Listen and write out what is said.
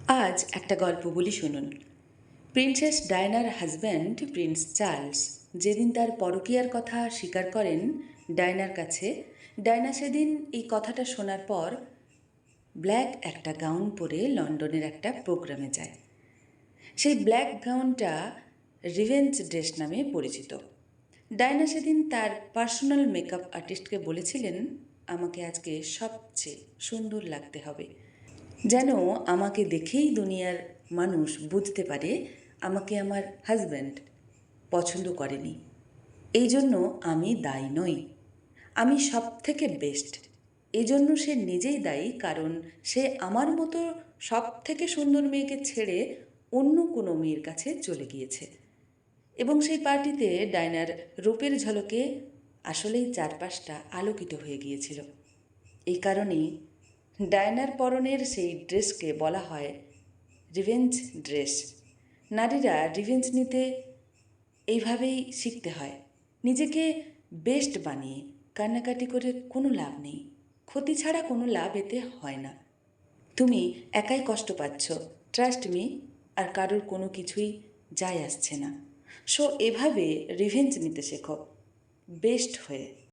আজ একটা গল্প বলি শুনুন। প্রিন্সেস ডায়নার হাজব্যান্ড প্রিন্স চার্লস যেদিন তার পরকীয়ার কথা স্বীকার করেন ডায়নার কাছে, ডায়না সেদিন এই কথাটা শোনার পর ব্ল্যাক একটা গাউন পরে লন্ডনের একটা প্রোগ্রামে যায়। সেই ব্ল্যাক গাউনটা রিভেঞ্জ ড্রেস নামে পরিচিত। ডায়না সেদিন তার পার্সোনাল মেকআপ আর্টিস্টকে বলেছিলেন, আমাকে আজকে সবচেয়ে সুন্দর লাগতে হবে, যেন আমাকে দেখেই দুনিয়ার মানুষ বুঝতে পারে আমাকে আমার হাজব্যান্ড পছন্দ করেনি। এই জন্য আমি দায়ী নই, আমি সব থেকে বেস্ট। এই জন্য সে নিজেই দায়ী, কারণ সে আমার মতো সব থেকে সুন্দর মেয়েকে ছেড়ে অন্য কোনো মেয়ের কাছে চলে গিয়েছে। এবং সেই পার্টিতে ডায়নার রূপের ঝলকে আসলেই চারপাশটা আলোকিত হয়ে গিয়েছিল। এই কারণেই ডায়নার পরনের সেই ড্রেসকে বলা হয় রিভেঞ্জ ড্রেস। নারীরা রিভেঞ্জ নিতে এইভাবেই শিখতে হয়। নিজেকে বেস্ট বানিয়ে কান্নাকাটি করে কোনো লাভ নেই, ক্ষতি ছাড়া কোনো লাভ এতে হয় না। তুমি একাই কষ্ট পাচ্ছ, ট্রাস্ট মি, আর কারোর কোনো কিছুই যায় আসছে না। সো এভাবে রিভেঞ্জ নিতে শেখো বেস্ট হয়ে।